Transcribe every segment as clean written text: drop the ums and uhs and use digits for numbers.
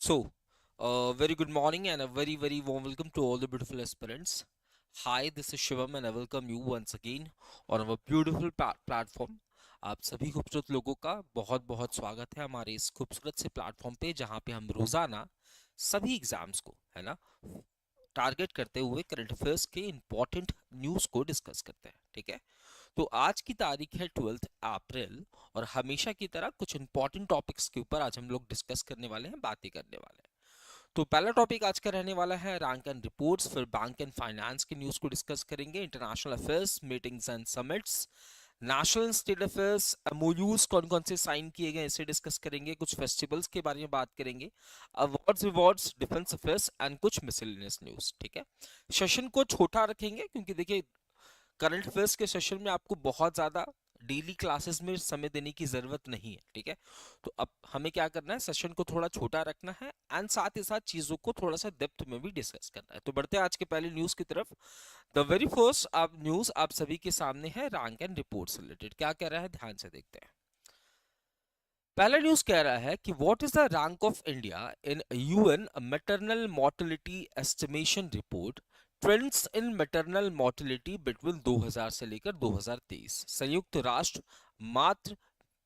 So, very good morning and a very warm welcome to all the beautiful aspirants. Hi, this is Shivam and I welcome you once again on our beautiful platform. आप सभी खूबसूरत लोगों का बहुत बहुत स्वागत है हमारे इस खूबसूरत से प्लेटफॉर्म पे जहाँ पे हम रोजाना सभी एग्जाम्स को है ना टारगेट करते हुए करंट अफेयर्स के इंपॉर्टेंट न्यूज़ को डिस्कस करते हैं। ठीक है, तो आज की तारीख है 12 अप्रैल और हमेशा की तरह कुछ इंपॉर्टेंट टॉपिक्स के ऊपर आज हम लोग डिस्कस करने वाले हैं, बातें करने वाले हैं। तो पहला टॉपिक आज का रहने वाला है रैंक एंड रिपोर्ट्स, फिर बैंक एंड फाइनेंस की न्यूज़ को डिस्कस करेंगे, international affairs, meetings and summits, national state affairs, MoUs कौन कौन से साइन किए गए इसे डिस्कस करेंगे, कुछ फेस्टिवल्स के बारे में बात करेंगे, awards rewards, defence affairs and कुछ मिसलेनियस न्यूज़। ठीक है, सेशन को छोटा रखेंगे क्योंकि देखिए करंट अफेयर्स के सेशन में आपको बहुत ज़्यादा डेली क्लासेस में समय देने की ज़रूरत नहीं है। ठीक है, तो अब हमें क्या करना है, सेशन को थोड़ा छोटा रखना है एंड साथ ही साथ चीज़ों को थोड़ा सा डेप्थ में भी डिस्कस करना है। तो बढ़ते हैं आज के पहले न्यूज़ की तरफ। द वेरी फर्स्ट आप न्यूज़ आप सभी के सामने है रैंक एंड रिपोर्ट से रिलेटेड। क्या कह रहा है, ध्यान से देखते हैं। पहला न्यूज कह रहा है कि what is the rank of India in UN maternal mortality estimation report, trends in maternal mortality between 2000 से लेकर 2023। संयुक्त राष्ट्र मातृ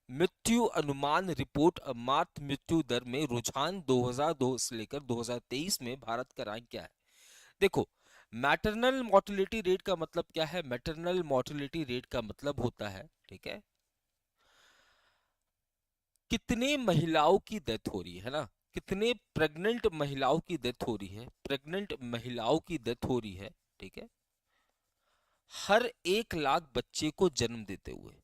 मृत्यु अनुमान रिपोर्ट, मातृ मृत्यु दर में रुझान 2002 से लेकर 2023 में भारत का रैंक क्या है। देखो, मैटरनल मोर्टेलिटी रेट का मतलब क्या है, मैटरनल मोर्टेलिटी रेट का मतलब होता है, ठीक है, कितने महिलाओं की डेथ हो रही है ना, कितने प्रेग्नेंट महिलाओं की डेथ हो रही है, प्रेग्नेंट महिलाओं की डेथ हो रही है। ठीक है, हर 1 लाख बच्चे को जन्म देते हुए,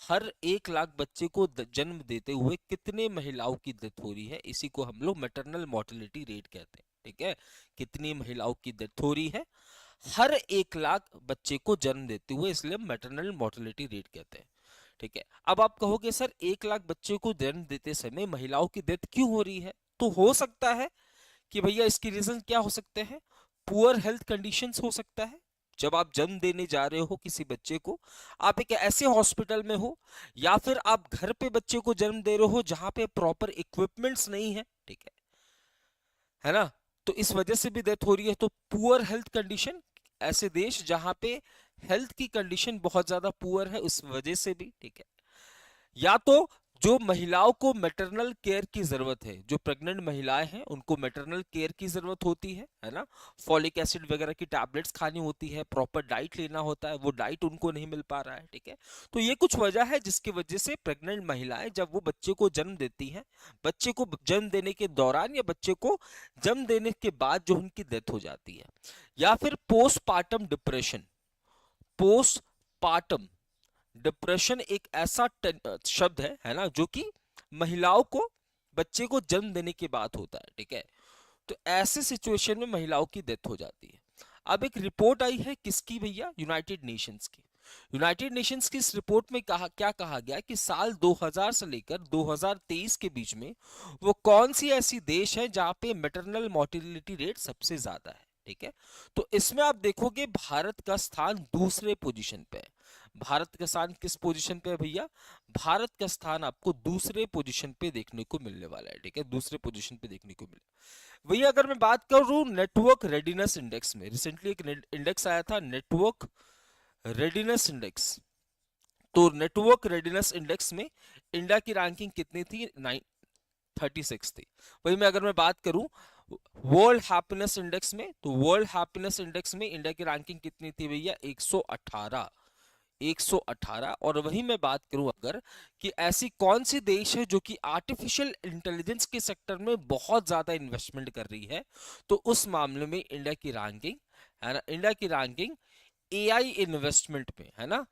हर 1 लाख बच्चे को जन्म देते हुए कितने महिलाओं की डेथ हो रही है, इसी को हम लोग मैटरनल मोर्टेलिटी रेट कहते हैं। ठीक है, कितनी महिलाओं की डेथ हो रही है हर 1 लाख बच्चे को जन्म देते हुए, इसलिए मैटरनल मोर्टेलिटी रेट कहते हैं। ठीक है, अब आप कहोगे सर 1 लाख बच्चे को जन्म देते समय महिलाओं की डेथ क्यों हो रही है, तो हो सकता है कि भैया इसकी रीजन क्या हो सकते हैं, पुअर हेल्थ कंडीशंस हो सकता है। जब आप जन्म देने जा रहे हो किसी बच्चे को, आप एक ऐसे हॉस्पिटल में हो या फिर आप घर पे बच्चे को जन्म दे रहे हो जहां पे प्रॉपर इक्विपमेंट्स नहीं है। ठीक है ना, तो इस वजह से भी डेथ हो रही है। तो पुअर हेल्थ कंडीशन, ऐसे देश जहां पे हेल्थ की कंडीशन बहुत ज्यादा पुअर है उस वजह से भी। ठीक है, या तो जो महिलाओं को मैटरनल केयर की जरूरत है, जो प्रेग्नेंट महिलाएं हैं उनको मैटरनल केयर की जरूरत होती है ना, फॉलिक एसिड वगैरह की टैबलेट्स खानी होती है, प्रॉपर डाइट लेना होता है, वो डाइट उनको नहीं मिल पा रहा है। ठीक है, तो ये कुछ वजह है जिसकी वजह से प्रेग्नेंट महिलाएं जब वो बच्चे को जन्म देती हैं, बच्चे को जन्म देने के दौरान या बच्चे को जन्म देने के बाद जो उनकी डेथ हो जाती है, या फिर पोस्टपार्टम डिप्रेशन। पोस्टपार्टम डिप्रेशन एक ऐसा शब्द है ना, जो कि महिलाओं को बच्चे को जन्म देने के बाद होता है। ठीक है, तो ऐसे सिचुएशन में महिलाओं की डेथ हो जाती है। अब एक रिपोर्ट आई है किसकी भैया, यूनाइटेड नेशंस की। यूनाइटेड नेशंस की इस रिपोर्ट में क्या कहा गया कि साल 2000 से लेकर 2023 के बीच में वो कौन सी ऐसी देश है जहां पे मैटरनल मोर्टेलिटी रेट सबसे ज्यादा है। ठीक है, तो इसमें आप देखोगे भारत का स्थान दूसरे पोजीशन पे है। भारत का स्थान किस पोजीशन पे है भैया, भारत का स्थान आपको दूसरे पोजीशन पे देखने को मिलने वाला है। ठीक है, दूसरे पोजीशन पे देखने को मिले। वही अगर मैं बात करूं नेटवर्क रेडिनेस इंडेक्स में, रिसेंटली एक इंडेक्स आया था नेटवर्क रेडिनेस इंडेक्स। तो नेटवर्क रेडिनेस इंडेक्स में इंडिया की रैंकिंग कितनी थी, 36 थी। वही मैं अगर मैं बात करूं वर्ल्ड हैप्पीनेस इंडेक्स में, तो वर्ल्ड हैप्पीनेस इंडेक्स में इंडिया की रैंकिंग कितनी थी भैया, 118। 118। और वही मैं बात करूं अगर कि ऐसी कौन सी देश है जो कि आर्टिफिशियल इंटेलिजेंस के सेक्टर में बहुत ज्यादा इन्वेस्टमेंट कर रही है, तो उस मामले में इंडिया की रैंकिंग है ना, इंडिया की रैंकिंग एआई इन्वेस्टमेंट में है ना,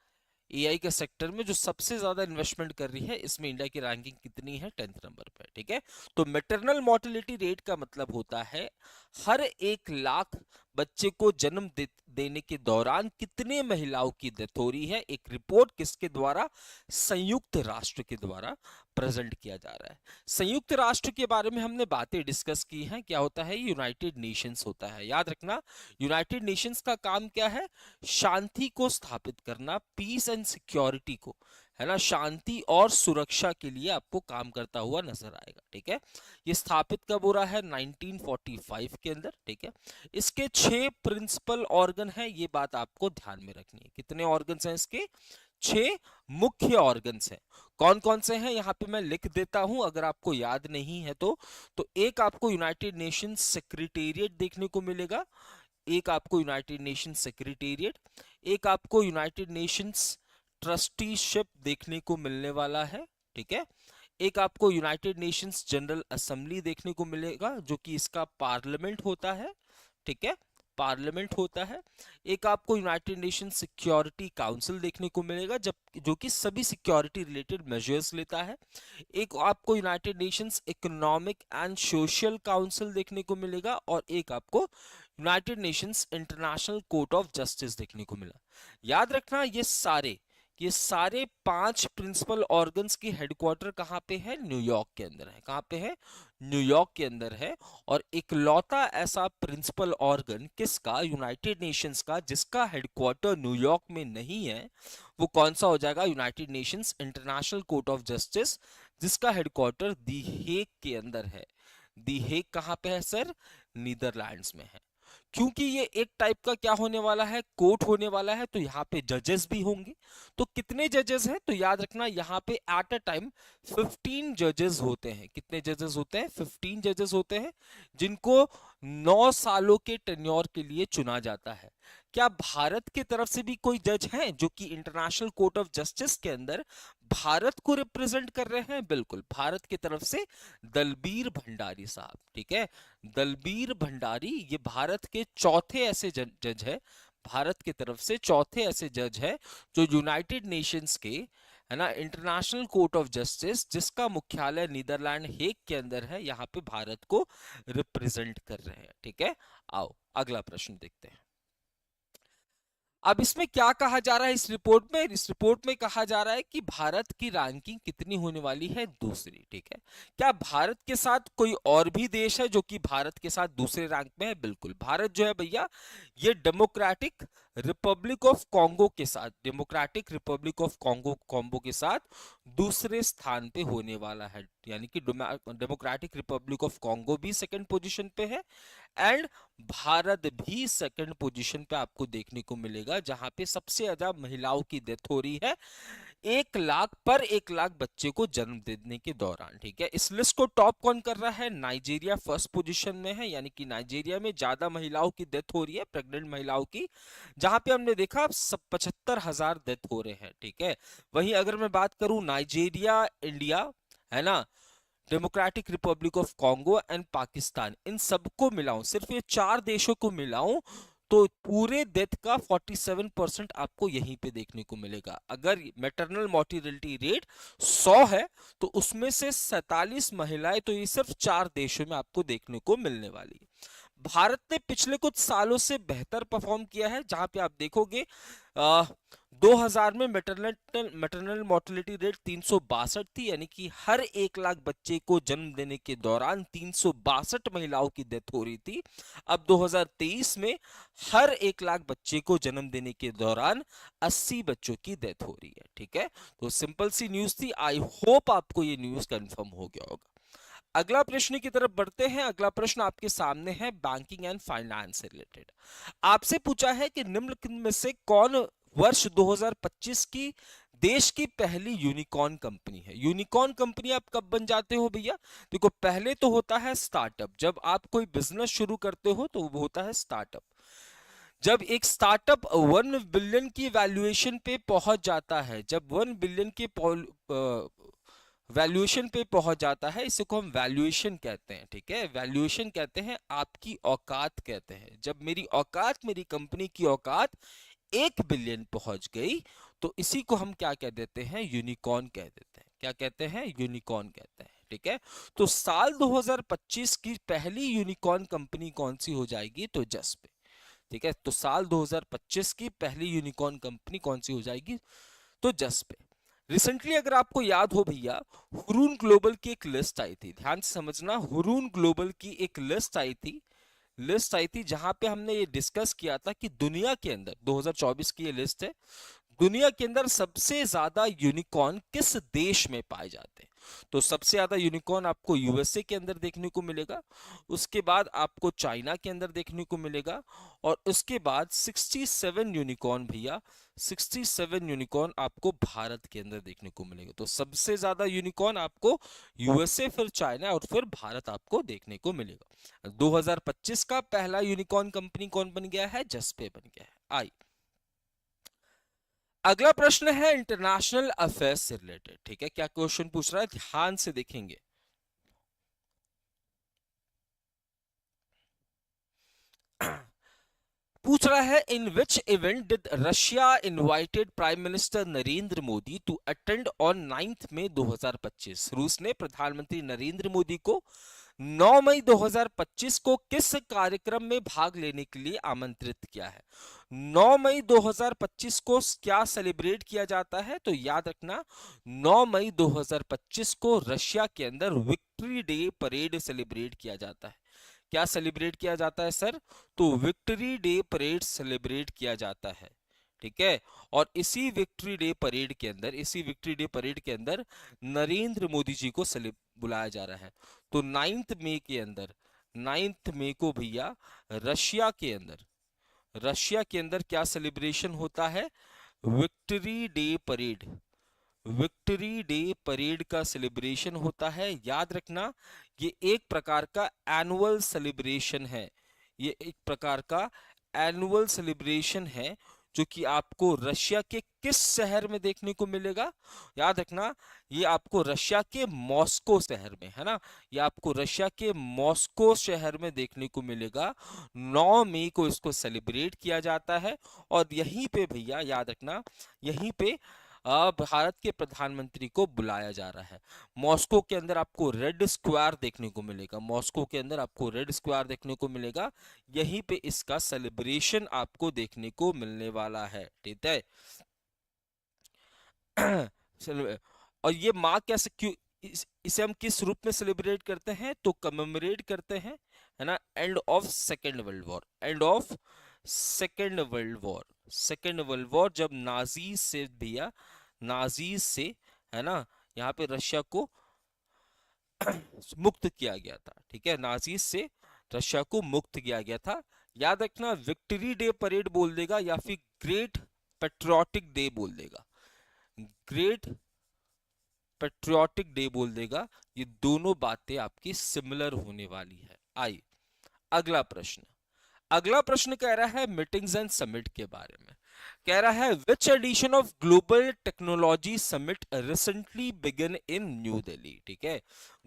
एआई के सेक्टर में जो सबसे ज्यादा इन्वेस्टमेंट कर रही है, इसमें इंडिया की रैंकिंग कितनी है, 10th नंबर पे। ठीक है, तो मैटरनल मोर्टेलिटी रेट का मतलब होता है हर 1 लाख बच्चे को जन्म देने के दौरान कितने महिलाओं की डेथ हो रही है। एक रिपोर्ट किसके द्वारा, संयुक्त राष्ट्र के द्वारा प्रेजेंट किया जा रहा है। संयुक्त राष्ट्र के बारे में हमने बातें डिस्कस की हैं, क्या होता है, यूनाइटेड नेशंस होता है, याद रखना। यूनाइटेड नेशंस का काम क्या है, शांति को स्थापित करना, पीस एंड सिक्योरिटी को है ना, शांति और सुरक्षा के लिए आपको काम करता हुआ नजर आएगा। ठीक है, ये स्थापित कब हो रहा है? 1945 के अंदर। ठीक है, इसके 6 प्रिंसिपल ऑर्गन है, ये बात आपको ध्यान में रखनी है। कितने ऑर्गन्स हैं इसके? 6 मुख्य ऑर्गन्स हैं। कौन कौन से हैं यहाँ पे मैं लिख देता हूं अगर आपको याद नहीं है तो एक आपको यूनाइटेड नेशंस सेक्रेटेरिएट देखने को मिलेगा, एक आपको यूनाइटेड नेशंस सेक्रेटेरिएट, एक आपको यूनाइटेड नेशंस ट्रस्टीशिप देखने को मिलने वाला है। ठीक है, एक आपको यूनाइटेड नेशंस जनरल असेंबली देखने को मिलेगा जो कि इसका पार्लियामेंट होता है। ठीक है, पार्लियामेंट होता है। एक आपको यूनाइटेड नेशन सिक्योरिटी काउंसिल देखने को मिलेगा जब जो कि सभी सिक्योरिटी रिलेटेड मेजर्स लेता है। एक आपको United Nations economic and social council देखने को मिलेगा और एक आपको United Nations international court of justice देखने को मिला। याद रखना ये सारे 5 प्रिंसिपल ऑर्गन्स की हेडक्वार्टर कहाँ पे है? न्यूयॉर्क के अंदर है। कहाँ पे है? न्यूयॉर्क के अंदर है। और इकलौता ऐसा प्रिंसिपल ऑर्गन किसका? यूनाइटेड नेशंस का, जिसका हेडक्वार्टर न्यूयॉर्क में नहीं है, वो कौन सा हो जाएगा? United Nations international court of justice, जिसका हेडक्वार्टर दी हेग के अंदर है। दी हेग कहाँ पे है सर? नीदरलैंड्स में है। क्योंकि ये एक टाइप का क्या होने वाला है? कोर्ट होने वाला है, तो यहाँ पे जजेस भी होंगे। तो कितने जजेस हैं? तो याद रखना यहाँ पे एट अ टाइम 15 जजेस होते हैं। कितने जजेस होते हैं? 15 जजेस होते हैं, जिनको 9 सालों के टेन्योर के लिए चुना जाता है। क्या भारत की तरफ से भी कोई जज हैं जो कि इंटरनेशनल कोर्ट ऑफ जस्टिस के अंदर भारत को रिप्रेजेंट कर रहे हैं? बिल्कुल, भारत की तरफ से दलबीर भंडारी साहब। ठीक है, दलबीर भंडारी ये भारत के चौथे ऐसे जज है, भारत की तरफ से चौथे ऐसे जज है जो यूनाइटेड नेशंस के, है ना, इंटरनेशनल कोर्ट ऑफ जस्टिस, जिसका मुख्यालय नीदरलैंड हेग के अंदर है, यहाँ पे भारत को रिप्रेजेंट कर रहे हैं। ठीक है, आओ अगला प्रश्न देखते हैं। अब इसमें क्या कहा जा रहा है इस रिपोर्ट में? इस रिपोर्ट में कहा जा रहा है कि भारत की रैंकिंग कितनी होने वाली है? दूसरी। ठीक है, क्या भारत के साथ कोई और भी देश है जो कि भारत के साथ दूसरे रैंक में है? बिल्कुल, भारत जो है भैया ये डेमोक्रेटिक रिपब्लिक ऑफ कॉन्गो के साथ, डेमोक्रेटिक रिपब्लिक ऑफ कॉन्गो के साथ दूसरे स्थान पे होने वाला है। यानी कि डेमोक्रेटिक रिपब्लिक ऑफ कॉन्गो भी सेकंड पोजीशन पे है एंड भारत भी सेकंड पोजीशन पे आपको देखने को मिलेगा, जहां पे सबसे ज्यादा महिलाओं की डेथ हो रही है 1 लाख बच्चे को जन्म देने के दौरान। ठीक है, इस लिस्ट को टॉप कौन कर रहा है? नाइजीरिया फर्स्ट पोजीशन में है, यानी कि नाइजीरिया में ज्यादा महिलाओं की डेथ हो रही है, प्रेग्नेंट महिलाओं की, जहां पे हमने देखा 75,000 डेथ हो रहे हैं। ठीक है, वहीं अगर मैं बात करूं नाइजीरिया, इंडिया, है ना, democratic republic of Congo and Pakistan, इन सबको मिलाऊं, सिर्फ ये 4 देशों को मिलाऊं, तो पूरे डेथ का 47% आपको यहीं पे देखने को मिलेगा। अगर मैटरनल मोर्टेलिटी रेट 100 है तो उसमें से 47 महिलाएं तो ये सिर्फ 4 देशों में आपको देखने को मिलने वाली है। भारत ने पिछले कुछ सालों से बेहतर परफॉर्म किया है, जहां पे आप देखोगे 2000 में मैटरनल मोर्टेलिटी रेट 362 थी, यानी कि हर 1 लाख बच्चे को जन्म देने के दौरान 362 महिलाओं की डेथ हो रही थी। अब 2023 में हर 1 लाख बच्चे को जन्म देने के दौरान 80 बच्चों की डेथ हो रही है। ठीक है, तो सिंपल सी न्यूज थी। आई होप आपको ये न्यूज कंफर्म हो गया होगा। अगला प्रश्न की तरफ बढ़ते हैं। अगला प्रश्न आपके सामने है बैंकिंग एंड फाइनेंस से रिलेटेड। आपसे पूछा है कि निम्नलिखित में से कौन वर्ष 2025 की देश की पहली यूनिकॉर्न कंपनी है? यूनिकॉर्न कंपनी आप कब बन जाते हो भैया? देखो, पहले तो होता है स्टार्टअप। जब आप कोई बिजनेस शुरू करते हो तो वो होता है स्टार्टअप। जब एक स्टार्टअप 1 बिलियन की वैल्यूएशन पे पहुंच जाता है, जब 1 बिलियन के वैल्यूएशन पे पहुंच जाता है, इसे को हम वैल्यूएशन कहते हैं। ठीक है, वैल्यूएशन कहते हैं आपकी औकात कहते हैं। जब मेरी औकात, मेरी कंपनी की औकात 1 बिलियन पहुंच गई तो इसी को हम क्या कह देते हैं? यूनिकॉर्न कह देते हैं। क्या कहते हैं? यूनिकॉर्न कहते हैं। ठीक है, तो साल 2025 की पहली यूनिकॉर्न कंपनी कौन सी हो जाएगी? तो जस्ट। ठीक है, तो साल 2025 की पहली यूनिकॉर्न कंपनी कौन सी हो जाएगी? तो जस्ट। रिसेंटली अगर आपको याद हो भैया, हुरून ग्लोबल की एक लिस्ट आई थी, ध्यान से समझना, हुरून ग्लोबल की एक लिस्ट आई थी जहां पे हमने ये डिस्कस किया था कि दुनिया के अंदर, 2024 की ये लिस्ट है, दुनिया के अंदर सबसे ज्यादा यूनिकॉर्न किस देश में पाए जाते हैं? तो सबसे ज्यादा यूनिकॉर्न आपको यूएसए के अंदर देखने को मिलेगा, उसके बाद आपको चाइना के अंदर देखने को मिलेगा, और उसके बाद 67 यूनिकॉर्न भैया, 67 यूनिकॉर्न आपको भारत के अंदर देखने को मिलेगा। तो सबसे ज्यादा यूनिकॉर्न आपको यूएसए, फिर चाइना और फिर भारत आपको देखने को मिलेगा। 2025 का पहला यूनिकॉर्न कंपनी कौन बन गया है? जस्पे बन गया है। आई, अगला प्रश्न है इंटरनेशनल अफेयर्स से रिलेटेड। ठीक है, क्या क्वेश्चन पूछ रहा है, ध्यान से देखेंगे। पूछ रहा है, in which event did Russia invited prime minister Narendra Modi to attend on 9 May 2025? रूस ने प्रधानमंत्री नरेंद्र मोदी को 9 मई 2025 को किस कार्यक्रम में भाग लेने के लिए आमंत्रित किया है? 9 मई 2025 को क्या सेलिब्रेट किया जाता है? तो याद रखना, 9 मई 2025 को रशिया के अंदर विक्ट्री डे परेड सेलिब्रेट किया जाता है। क्या सेलिब्रेट किया जाता है सर? तो विक्ट्री डे परेड सेलिब्रेट किया जाता है। ठीक है, और इसी विक्ट्री डे परेड के अंदर, इसी विक्ट्री डे परेड के अंदर नरेंद्र मोदी जी को बुलाया जा रहा है। तो 9 मई के अंदर, 9 मई को भैया रशिया के अंदर, रशिया के अंदर क्या सेलिब्रेशन होता है? Victory day parade, victory day parade का सेलिब्रेशन होता है। याद रखना, ये एक प्रकार का एनुअल सेलिब्रेशन है, ये एक प्रकार का एनुअल सेलिब्रेशन है, जो कि आपको रशिया के किस शहर में देखने को मिलेगा? याद रखना, ये आपको रशिया के मॉस्को शहर में, है ना, ये आपको रशिया के मॉस्को शहर में देखने को मिलेगा। 9 मई को इसको सेलिब्रेट किया जाता है, और यहीं पे भैया याद रखना, यहीं पे भारत के प्रधानमंत्री को बुलाया जा रहा है। मॉस्को के अंदर आपको रेड स्क्वायर देखने को मिलेगा, मॉस्को के अंदर आपको रेड स्क्वायर देखने को मिलेगा, यहीं पे इसका सेलिब्रेशन आपको देखने को मिलने वाला है। ठीक है। चलो, और ये माँ कैसे, क्यों इसे हम किस रूप में सेलिब्रेट करते हैं? तो कमेमोरेट करते हैं, है ना, end of second world war, end of second world war, second world war, जब नाजीज से भैया, नाजीज से, है ना, यहाँ पे रशिया को मुक्त किया गया था। ठीक है, नाजीज से रशिया को मुक्त किया गया था। याद रखना, विक्ट्री डे परेड बोल देगा या फिर ग्रेट पेट्रियोटिक डे बोल देगा, ग्रेट पेट्रियोटिक डे बोल देगा, ये दोनों बातें आपकी सिमिलर होने वाली है। आई, अगला प्रश्न, अगला प्रश्न कह रहा है मीटिंग्स एंड समिट के बारे में। कह रहा है, which edition of global technology summit recently began in new Delhi? ठीक है,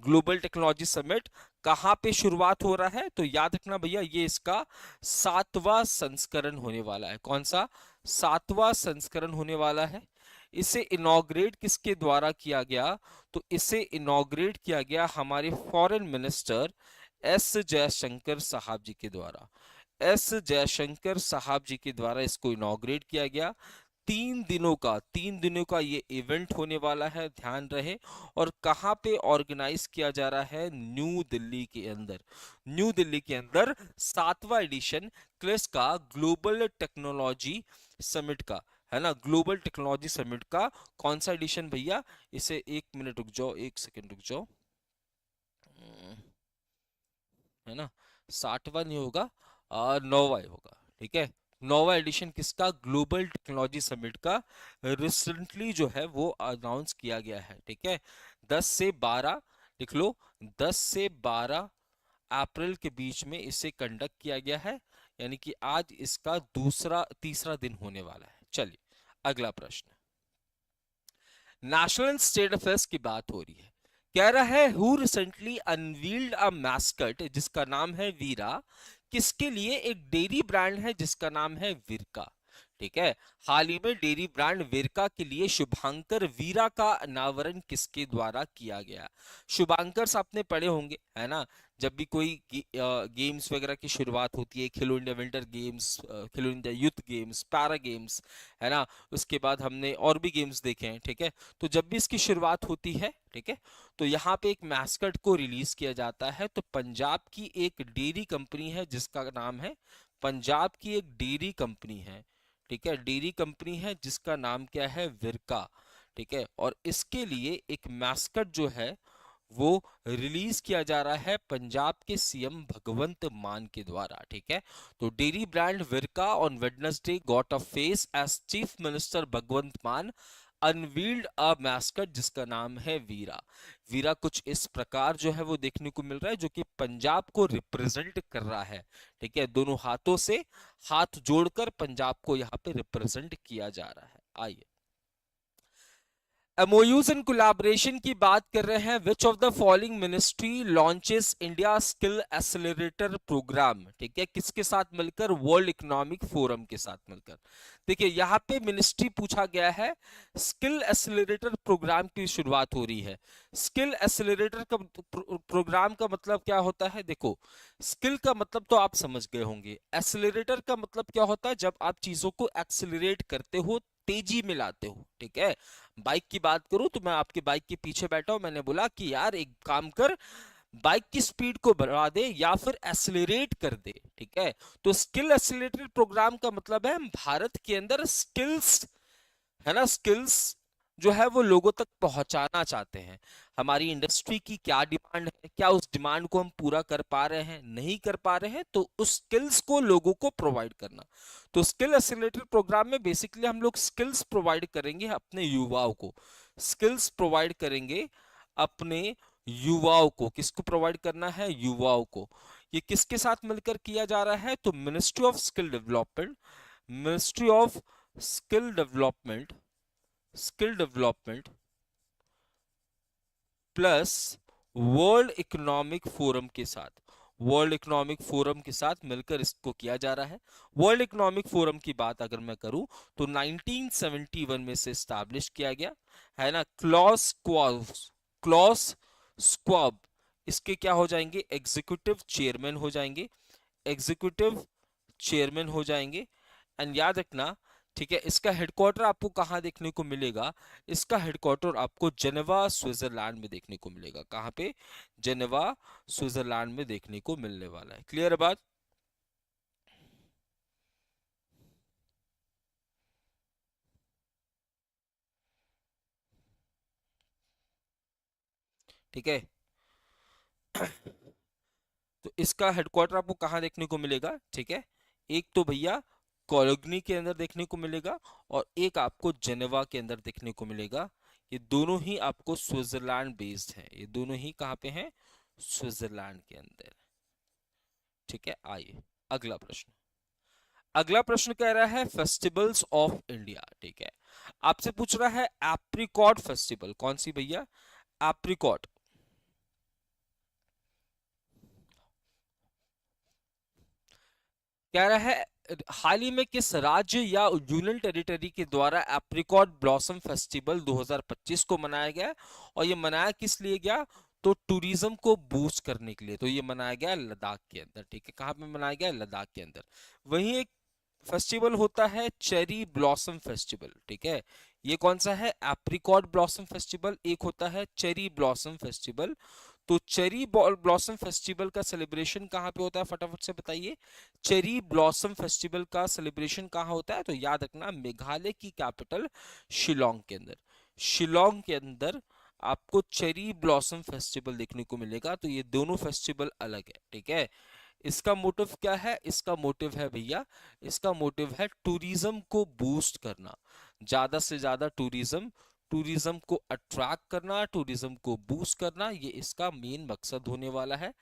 ग्लोबल टेक्नोलॉजी समिट कहां पे शुरुआत हो रहा है? तो याद रखना भैया, ये इसका 7वां संस्करण होने वाला है। कौन सा? 7वां संस्करण होने वाला है। इसे इनॉग्रेट किसके द्वारा किया गया? तो इसे इनॉग्रेट किया गया हमारे फॉरेन मिनिस्टर एस जयशंकर साहब जी के द्वारा, एस जयशंकर साहब जी के द्वारा इसको इनॉग्रेट किया गया। 3 दिनों का ये इवेंट होने वाला है, ध्यान रहे। और कहाँ पे ऑर्गेनाइज किया जा रहा है? न्यू दिल्ली के अंदर, न्यू दिल्ली के अंदर 7वां एडिशन क्लिस का ग्लोबल टेक्नोलॉजी समिट का, है ना, ग्लोबल टेक्नोलॉजी समिट का कौन सा एडिशन भैया? इसे 1 मिनट रुक जाओ, 1 सेकंड रुक जाओ, है ना, 60वां नहीं होगा, 9वां होगा। ठीक है, 9वां एडिशन किसका? ग्लोबल टेक्नोलॉजी समिट का रिसेंटली जो है वो अनाउंस किया गया है। ठीक है, 10 से 12, लिख लो, 10 से 12 अप्रैल के बीच में इसे कंडक्ट किया गया है, यानी कि आज इसका तीसरा दिन होने वाला है। चलिए, अगला प्रश्न, नेशनल स्टेट अफेयर्स की बात हो रही है। कह रहा है, who recently unveiled a mascot जिसका नाम है वीरा, किसके लिए? एक डेयरी ब्रांड है जिसका नाम है विरका। ठीक है, हाल ही में डेयरी ब्रांड विरका के लिए शुभांकर वीरा का अनावरण किसके द्वारा किया गया? शुभांकर आपने पढ़े होंगे, है ना, जब भी कोई गेम्स वगैरह की शुरुआत होती है, खेलो इंडिया विंटर गेम्स, खेलो India youth games, para games, है ना, उसके बाद हमने और भी गेम्स देखे हैं। ठीक है, तो जब भी इसकी शुरुआत होती है, ठीक है, तो यहाँ पे एक मैस्कट को रिलीज किया जाता है। तो पंजाब की एक डेयरी कंपनी है जिसका नाम है, पंजाब की एक डेयरी कंपनी है, ठीक है, डेयरी कंपनी है जिसका नाम क्या है, विरका, ठीक है, और इसके लिए एक मैस्कट जो है वो रिलीज किया जा रहा है पंजाब के सीएम भगवंत मान के द्वारा, ठीक है। तो dairy brand Verka on Wednesday got a face as chief minister Bhagwant Mann unveiled a mascot जिसका नाम है वीरा। वीरा कुछ इस प्रकार जो है वो देखने को मिल रहा है, जो कि पंजाब को रिप्रेजेंट कर रहा है, ठीक है, दोनों हाथों से हाथ जोड़कर पंजाब को यहाँ पे रिप्रेजेंट किया जा रहा है। आइए एमओयूज एंड कोलैबोरेशन की बात कर रहे हैं। Which of the following ministry launches India skill accelerator programme, ठीक है, किसके साथ मिलकर, वर्ल्ड इकोनॉमिक फोरम के साथ मिलकर। देखिए यहाँ पे मिनिस्ट्री पूछा गया है, स्किल एक्सेलरेटर प्रोग्राम की शुरुआत हो रही है। स्किल एक्सेलरेटर का प्रोग्राम का मतलब क्या होता है, देखो स्किल का मतलब तो आप समझ गए होंगे, एक्सेलरेटर का मतलब क्या होता है, जब आप चीजों को एक्सेलरेट करते हो, तेजी में लाते हो, ठीक है। बाइक की बात करूं तो मैं आपके बाइक के पीछे बैठा हूं, मैंने बोला कि यार एक काम कर, बाइक की स्पीड को बढ़ा दे या फिर एक्सेलरेट कर दे, ठीक है। तो स्किल एक्सेलरेटर प्रोग्राम का मतलब है हम भारत के अंदर स्किल्स, है ना, स्किल्स जो है वो लोगों तक पहुंचाना चाहते हैं। हमारी इंडस्ट्री की क्या डिमांड है, क्या उस डिमांड को हम पूरा कर पा रहे हैं, नहीं कर पा रहे हैं, तो उस स्किल्स को लोगों को प्रोवाइड करना। तो स्किल एक्सेलरेटर प्रोग्राम में बेसिकली हम लोग स्किल्स प्रोवाइड करेंगे अपने युवाओं को, स्किल्स प्रोवाइड करेंगे अपने युवाओं को। किसको प्रोवाइड करना है, युवाओं को। ये किसके साथ मिलकर किया जा रहा है, तो ministry of skill development, ministry of skill development, skill development plus world economic forum के साथ, वर्ल्ड इकोनॉमिक फोरम के साथ मिलकर इसको किया जा रहा है। वर्ल्ड इकोनॉमिक फोरम की बात अगर मैं करूं तो 1971 में से स्टैब्लिश किया गया है ना। क्लॉस स्क्वाब इसके क्या हो जाएंगे, एग्जीक्यूटिव चेयरमैन हो जाएंगे, एग्जीक्यूटिव चेयरमैन हो जाएंगे। एंड याद रखना, ठीक है, इसका हेडक्वार्टर आपको कहां देखने को मिलेगा, इसका हेडक्वार्टर आपको जेनेवा स्विट्जरलैंड में देखने को मिलेगा। कहां पे, जेनेवा स्विट्जरलैंड में देखने को मिलने वाला है। क्लियर है बात। ठीक है, तो इसका हेडक्वार्टर आपको कहां देखने को मिलेगा, ठीक है, एक तो भैया कोलोगनी के अंदर देखने को मिलेगा और एक आपको जेनेवा के अंदर देखने को मिलेगा। ये दोनों ही आपको स्विट्जरलैंड बेस्ड हैं, ये दोनों ही कहां पे हैं, स्विट्जरलैंड के अंदर। ठीक है, आइए अगला प्रश्न। अगला प्रश्न कह रहा है फेस्टिवल्स ऑफ इंडिया, ठीक है, आपसे पूछ रहा है एप्रिकॉट फेस्टिवल, कौन सी भैया, एप्रिकॉट। कह रहा है हाल ही में किस राज्य या यूनियन टेरिटरी के द्वारा एप्रिकॉट ब्लॉसम फेस्टिवल 2025 को मनाया गया, और ये मनाया किस लिए गया, तो टूरिज्म को बूस्ट करने के लिए। तो ये मनाया गया लद्दाख के अंदर, ठीक है, कहां पे मनाया गया, लद्दाख के अंदर। वहीं एक फेस्टिवल होता है चेरी ब्लॉसम फेस्टिवल, ठीक है, ये कौन सा है, एप्रिकॉट ब्लॉसम फेस्टिवल, एक होता है चेरी ब्लॉसम फेस्टिवल। तो चेरी ब्लॉसम फेस्टिवल का सेलिब्रेशन कहाँ पे होता है, फटाफट से बताइए। चेरी ब्लॉसम फेस्टिवल का सेलिब्रेशन कहाँ होता है, तो याद रखना मेघालय की कैपिटल शिलोंग के अंदर, शिलोंग के अंदर आपको चेरी ब्लॉसम फेस्टिवल देखने को मिलेगा। तो ये दोनों फेस्टिवल अलग है, ठीक है। इसका मोटिव क्या है, इसका मोटिव है भैया, इसका मोटिव है टूरिज्म को बूस्ट करना, ज्यादा से ज्यादा टूरिज्म, टूरिज्म को अट्रैक्ट करना, टूरिज्म को बूस्ट करना, ये इसका मेन मकसद होने वाला है।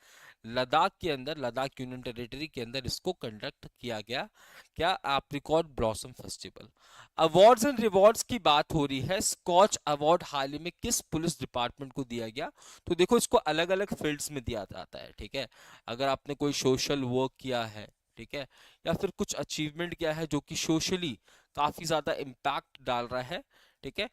लद्दाख के अंदर, लद्दाख यूनियन टेरिटरी के अंदर इसको कंडक्ट किया गया, क्या, apricot blossom festival. Awards and rewards की बात हो रही है। स्कॉच अवार्ड हाल ही में किस पुलिस डिपार्टमेंट को दिया गया, तो देखो इसको अलग अलग फील्ड्स में दिया जाता है, ठीक है। अगर आपने कोई सोशल वर्क किया है, ठीक है, या फिर कुछ अचीवमेंट किया है जो कि सोशली काफी ज्यादा इम्पैक्ट डाल रहा है, ठीक है,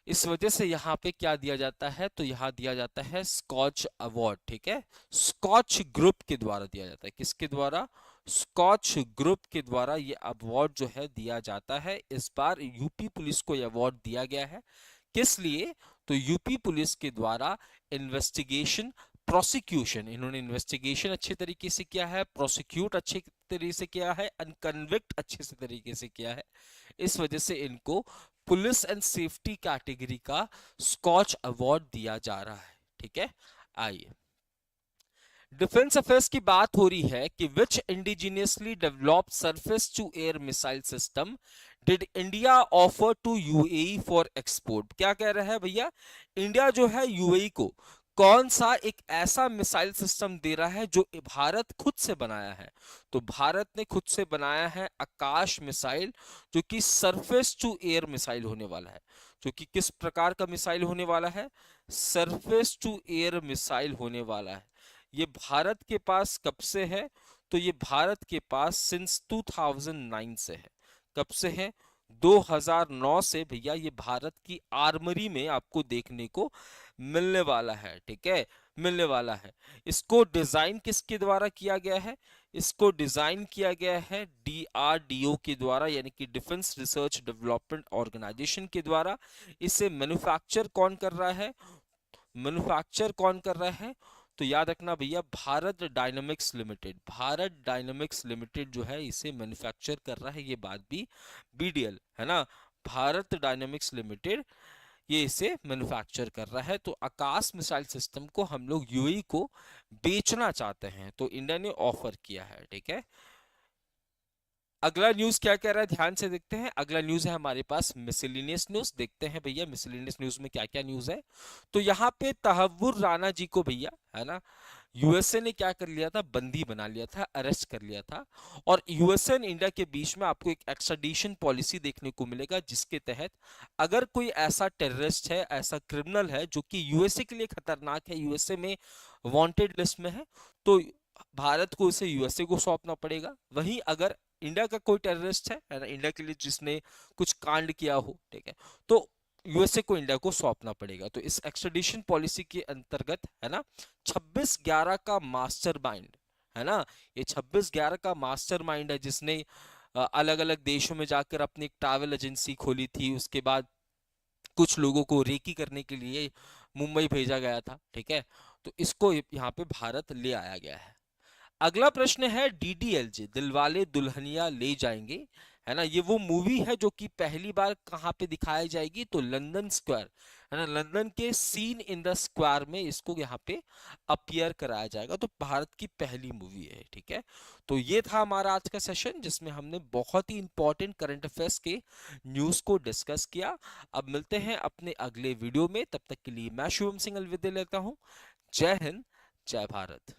इस वजह से यहाँ पे क्या दिया जाता है, तो यहाँ दिया जाता है स्कॉच अवार्ड, ठीक है, स्कॉच ग्रुप के द्वारा दिया जाता है। किसके द्वारा, स्कॉच ग्रुप के द्वारा ये अवार्ड जो है दिया जाता है। इस बार यूपी पुलिस को ये अवार्ड दिया गया है, किस लिए, तो यूपी पुलिस के द्वारा इन्वेस्टिगेशन प्रोसिक्यूशन, इन्होंने इन्वेस्टिगेशन अच्छे तरीके से किया है, प्रोसिक्यूट अच्छे तरीके से किया है, अनकन्विक्ट अच्छे से तरीके से किया है, इस वजह से इनको पुलिस एंड सेफ्टी कैटेगरी का स्कॉच अवार्ड दिया जा रहा है। ठीक है, आइए डिफेंस अफेयर्स की बात हो रही है कि which indigenously developed surface to air missile system did India offer to UAE for export. क्या कह रहा है भैया, इंडिया जो है यूएई को कौन सा एक ऐसा मिसाइल सिस्टम दे रहा है जो भारत खुद से बनाया है। तो भारत ने खुद से बनाया है आकाश मिसाइल, जो कि सरफेस टू एयर मिसाइल होने वाला है। जो कि किस प्रकार का मिसाइल होने वाला है, सरफेस टू एयर मिसाइल होने वाला है। ये भारत के पास कब से है, तो ये भारत के पास सिंस 2009 से है। कब से है, 2009 से भैया ये भारत की आर्मरी में आपको देखने को मिलने वाला है। ठीक है, मिलने वाला है। इसको डिजाइन किसके द्वारा किया गया है, इसको डिजाइन किया गया है डीआरडीओ के द्वारा, यानी कि डिफेंस रिसर्च डेवलपमेंट ऑर्गेनाइजेशन के द्वारा। इसे मैन्युफैक्चर कौन कर रहा है, मैन्युफैक्चर कौन कर रहा है, तो याद रखना भैया Bharat dynamics limited, Bharat dynamics limited जो है इसे मैन्युफैक्चर कर रहा है। ये बात भी बीडीएल है ना, भारत डायनामिक्स लिमिटेड ये इसे मैन्युफैक्चर कर रहा है। तो आकाश मिसाइल सिस्टम को हम लोग यूएई को बेचना चाहते हैं, तो इंडिया ने ऑफर किया है। ठीक है, अगला न्यूज क्या कह रहा है, ध्यान से देखते हैं। अगला न्यूज है हमारे पास मिसलिनियस न्यूज। देखते हैं भैया मिसलिनियस न्यूज में क्या क्या न्यूज है। तो यहाँ पे तहव्वुर राणा जी को भैया है ना, यूएसए ने क्या कर लिया था, बंदी बना लिया था, अरेस्ट कर लिया था। और यूएसए और इंडिया के बीच में आपको एक एक्स्ट्राडिशन पॉलिसी देखने को मिलेगा, जिसके तहत अगर कोई ऐसा टेररिस्ट है, ऐसा क्रिमिनल है जो कि यूएसए के लिए खतरनाक है, यूएसए में वांटेड लिस्ट में है, तो भारत को इसे यूएसए को सौंपना पड़ेगा। वहीं अगर इंडिया का कोई टेररिस्ट है ना, इंडिया के लिए जिसने कुछ कांड किया हो, ठीक है, तो यूएसए को इंडिया को सौंपना पड़ेगा। तो इस एक्स्ट्राडिशन पॉलिसी के अंतर्गत है ना 26/11 का मास्टरमाइंड है ना, ये 26/11 का मास्टरमाइंड है, जिसने अलग अलग देशों में जाकर अपनी एक ट्रैवल एजेंसी खोली थी। उसके बाद कुछ लोगों को रेकी करने के लिए मुंबई भेजा गया था। ठीक है, तो इसको यहाँ पे भारत ले आया गया है। अगला प्रश्न है डीडीएलजे, दिलवाले दुल्हनिया ले जाएंगे, है ना, ये वो मूवी है जो कि पहली बार कहाँ पे दिखाई जाएगी, तो लंदन स्क्वायर है ना, लंदन के सीन इन द स्क्वायर में इसको यहाँ पे अपीयर कराया जाएगा। तो भारत की पहली मूवी है। ठीक है, तो ये था हमारा आज का सेशन, जिसमें हमने बहुत ही इंपॉर्टेंट करंट अफेयर्स के न्यूज को डिस्कस किया। अब मिलते हैं अपने अगले वीडियो में, तब तक के लिए मैं शुभम सिंह अलविदा लेता हूँ। जय हिंद, जय भारत।